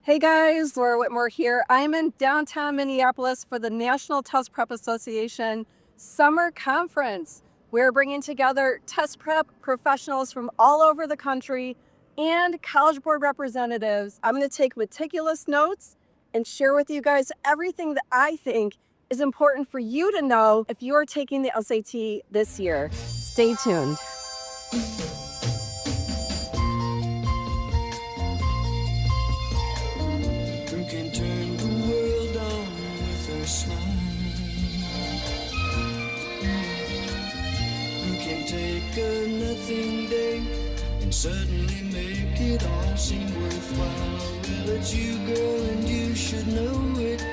Hey guys, Laura Whitmore here. I'm in downtown Minneapolis for the National Test Prep Association Summer Conference. We're bringing together test prep professionals from all over the country and College Board representatives. I'm going to take meticulous notes and share with you guys everything that I think is important for you to know if you are taking the SAT this year. Stay tuned. Who can turn the world on with a smile? Who can take a nothing day and suddenly make it all seem worthwhile? Well, it's you, girl, and you should know it.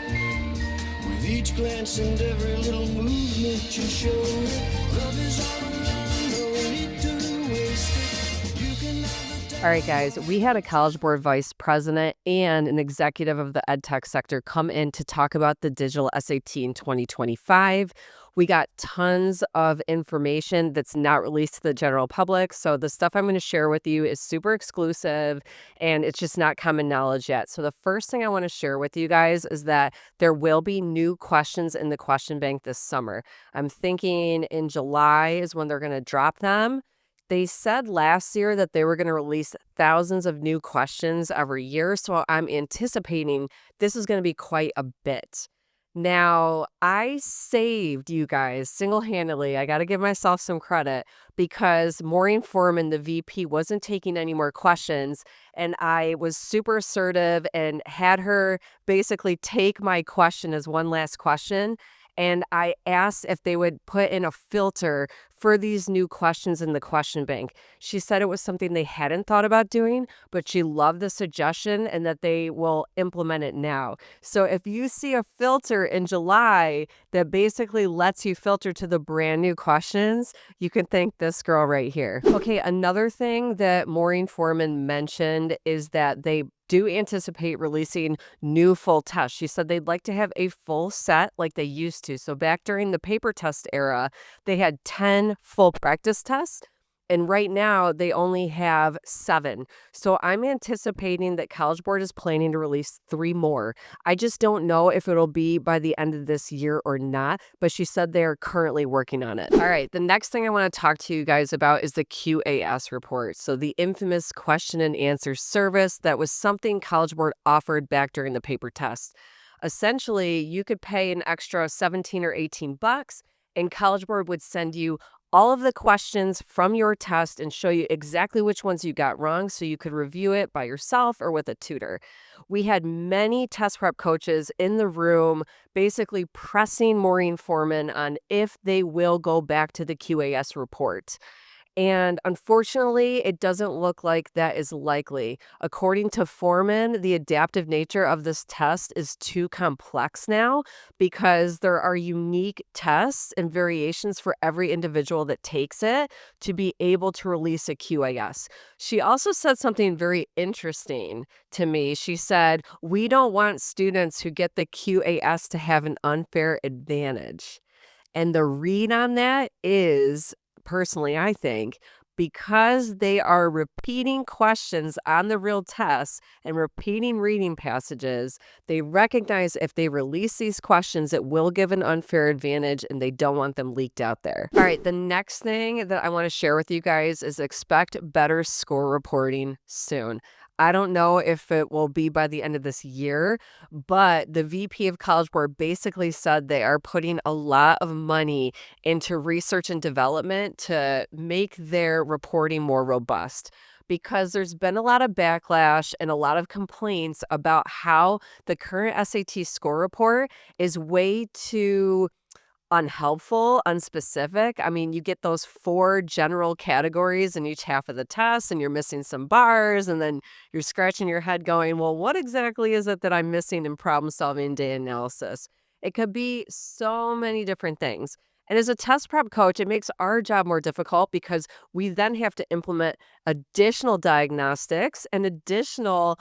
With each glance and every little movement you show it. Love is all around, no need to waste it. You can have the All right, guys, we had a College Board vice president and an executive of the ed tech sector come in to talk about the digital SAT in 2025. We got tons of information that's not released to the general public. So the stuff I'm going to share with you is super exclusive and it's just not common knowledge yet. So the first thing I want to share with you guys is that there will be new questions in the question bank this summer. I'm thinking in July is when they're going to drop them. They said last year that they were going to release thousands of new questions every year, so I'm anticipating this is going to be quite a bit. Now, I saved you guys single-handedly. I got to give myself some credit because Maureen Foreman, the VP, wasn't taking any more questions, and I was super assertive and had her basically take my question as one last question. And I asked if they would put in a filter for these new questions in the question bank. She said it was something they hadn't thought about doing, but she loved the suggestion and that they will implement it now. So if you see a filter in July that basically lets you filter to the brand new questions, you can thank this girl right here. Okay, another thing that Maureen Foreman mentioned is that they do anticipate releasing new full tests. She said they'd like to have a full set like they used to. So back during the paper test era, they had 10 full practice tests. And right now, they only have 7. So I'm anticipating that College Board is planning to release 3 more. I just don't know if it'll be by the end of this year or not, but she said they are currently working on it. All right, the next thing I want to talk to you guys about is the QAS report. So the infamous question and answer service that was something College Board offered back during the paper test. Essentially, you could pay an extra 17 or 18 bucks and College Board would send you all of the questions from your test and show you exactly which ones you got wrong so you could review it by yourself or with a tutor. We had many test prep coaches in the room basically pressing Maureen Foreman on if they will go back to the QAS report. And unfortunately, it doesn't look like that is likely. According to Foreman, the adaptive nature of this test is too complex now because there are unique tests and variations for every individual that takes it to be able to release a QAS. She also said something very interesting to me. She said, "We don't want students who get the QAS to have an unfair advantage." And the read on that is, personally, I think, because they are repeating questions on the real tests and repeating reading passages, they recognize if they release these questions, it will give an unfair advantage and they don't want them leaked out there. All right, the next thing that I want to share with you guys is expect better score reporting soon. I don't know if it will be by the end of this year, but the VP of College Board basically said they are putting a lot of money into research and development to make their reporting more robust because there's been a lot of backlash and a lot of complaints about how the current SAT score report is way too unhelpful, unspecific. I mean, you get those 4 general categories in each half of the test, and you're missing some bars, and then you're scratching your head going, well, what exactly is it that I'm missing in problem solving data analysis? It could be so many different things. And as a test prep coach, it makes our job more difficult because we then have to implement additional diagnostics and additional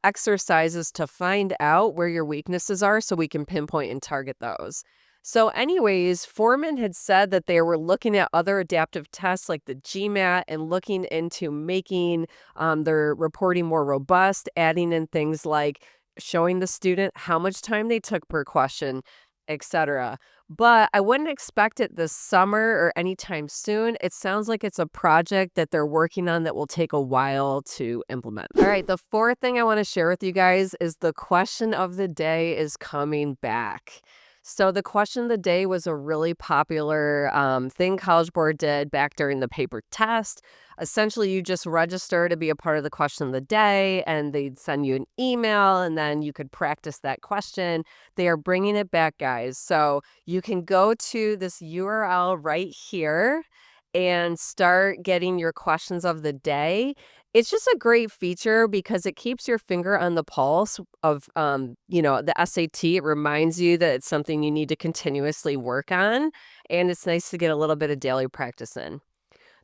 exercises to find out where your weaknesses are so we can pinpoint and target those. So, anyways, Foreman had said that they were looking at other adaptive tests like the GMAT and looking into making their reporting more robust, adding in things like showing the student how much time they took per question, etc. But I wouldn't expect it this summer or anytime soon. It sounds like it's a project that they're working on that will take a while to implement. All right, the fourth thing I want to share with you guys is the question of the day is coming back. So the question of the day was a really popular thing College Board did back during the paper test. Essentially, you just register to be a part of the question of the day, and they'd send you an email, and then you could practice that question. They are bringing it back, guys. So you can go to this URL right here and start getting your questions of the day. It's just a great feature because it keeps your finger on the pulse of, the SAT. It reminds you that it's something you need to continuously work on, and it's nice to get a little bit of daily practice in.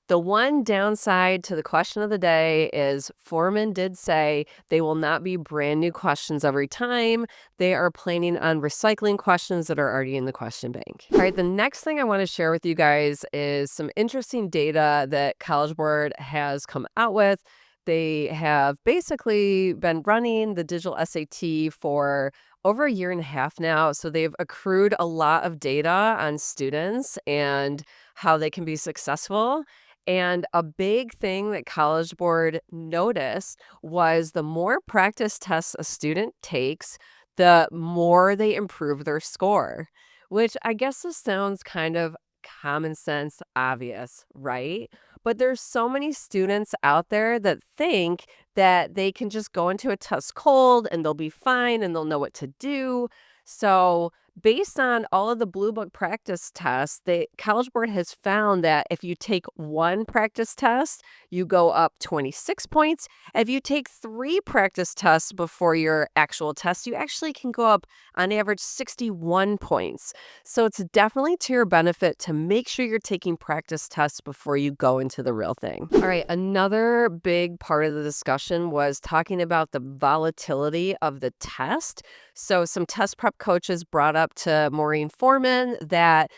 The one downside to the question of the day is Foreman did say they will not be brand new questions every time. They are planning on recycling questions that are already in the question bank. All right, the next thing I want to share with you guys is some interesting data that College Board has come out with. They have basically been running the digital SAT for over a year and a half now. So they've accrued a lot of data on students and how they can be successful. And a big thing that College Board noticed was the more practice tests a student takes, the more they improve their score, which I guess this sounds kind of common sense, obvious, right? But there's so many students out there that think that they can just go into a test cold and they'll be fine and they'll know what to do. So, based on all of the Blue Book practice tests, the College Board has found that if you take one practice test, you go up 26 points. If you take three practice tests before your actual test, you actually can go up on average 61 points. So it's definitely to your benefit to make sure you're taking practice tests before you go into the real thing. All right, another big part of the discussion was talking about the volatility of the test. So some test prep coaches brought up to Maureen Foreman that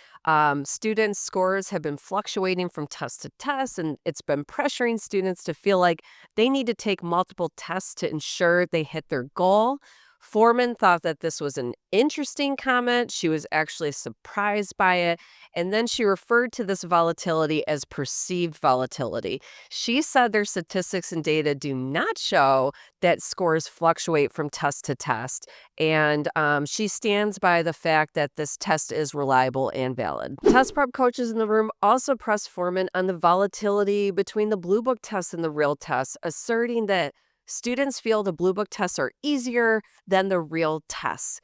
students' scores have been fluctuating from test to test, and it's been pressuring students to feel like they need to take multiple tests to ensure they hit their goal. Foreman thought that this was an interesting comment. She was actually surprised by it. And then she referred to this volatility as perceived volatility. She said their statistics and data do not show that scores fluctuate from test to test. And she stands by the fact that this test is reliable and valid. Test prep coaches in the room also pressed Foreman on the volatility between the Blue Book test and the real test, asserting that students feel the Blue Book tests are easier than the real tests.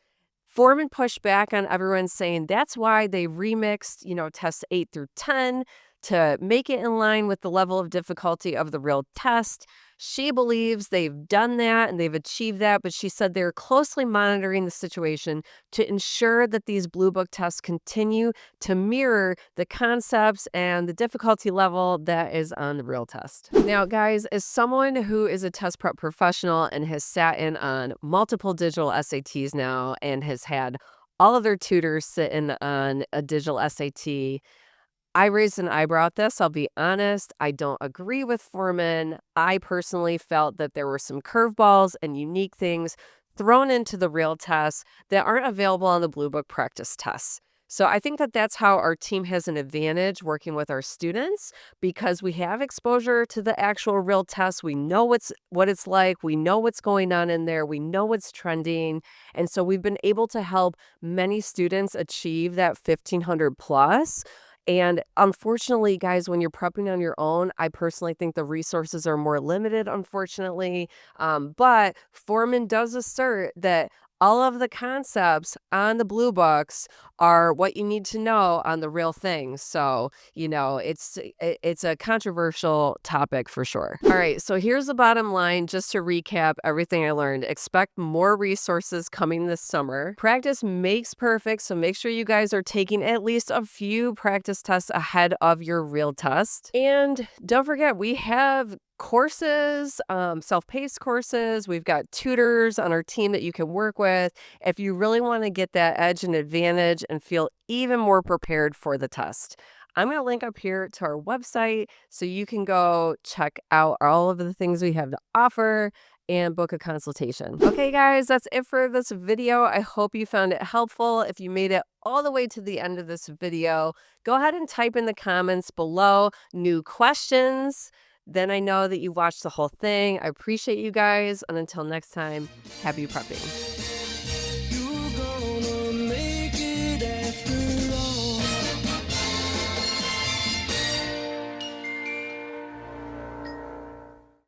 Foreman pushed back on everyone saying that's why they remixed, tests 8 through 10 to make it in line with the level of difficulty of the real test. She believes they've done that and they've achieved that, but she said they're closely monitoring the situation to ensure that these Blue Book tests continue to mirror the concepts and the difficulty level that is on the real test. Now, guys, as someone who is a test prep professional and has sat in on multiple digital SATs now and has had all of their tutors sit in on a digital SAT, I raised an eyebrow at this. I'll be honest. I don't agree with Foreman. I personally felt that there were some curveballs and unique things thrown into the real tests that aren't available on the Blue Book practice tests. So I think that that's how our team has an advantage working with our students because we have exposure to the actual real tests. We know what it's like. We know what's going on in there. We know what's trending. And so we've been able to help many students achieve that 1,500 plus. And unfortunately, guys, when you're prepping on your own, I personally think the resources are more limited, unfortunately. But Foreman does assert that all of the concepts on the Blue Books are what you need to know on the real thing. So, it's a controversial topic for sure. All right, so here's the bottom line, just to recap everything I learned. Expect more resources coming this summer. Practice makes perfect, so make sure you guys are taking at least a few practice tests ahead of your real test. And don't forget, we have courses, self-paced courses. We've got tutors on our team that you can work with if you really want to get that edge and advantage and feel even more prepared for the test. I'm going to link up here to our website so you can go check out all of the things we have to offer and book a consultation. Okay, guys, that's it for this video. I hope you found it helpful. If you made it all the way to the end of this video, go ahead and type in the comments below new questions. Then I know that you watched the whole thing. I appreciate you guys. And until next time, happy prepping.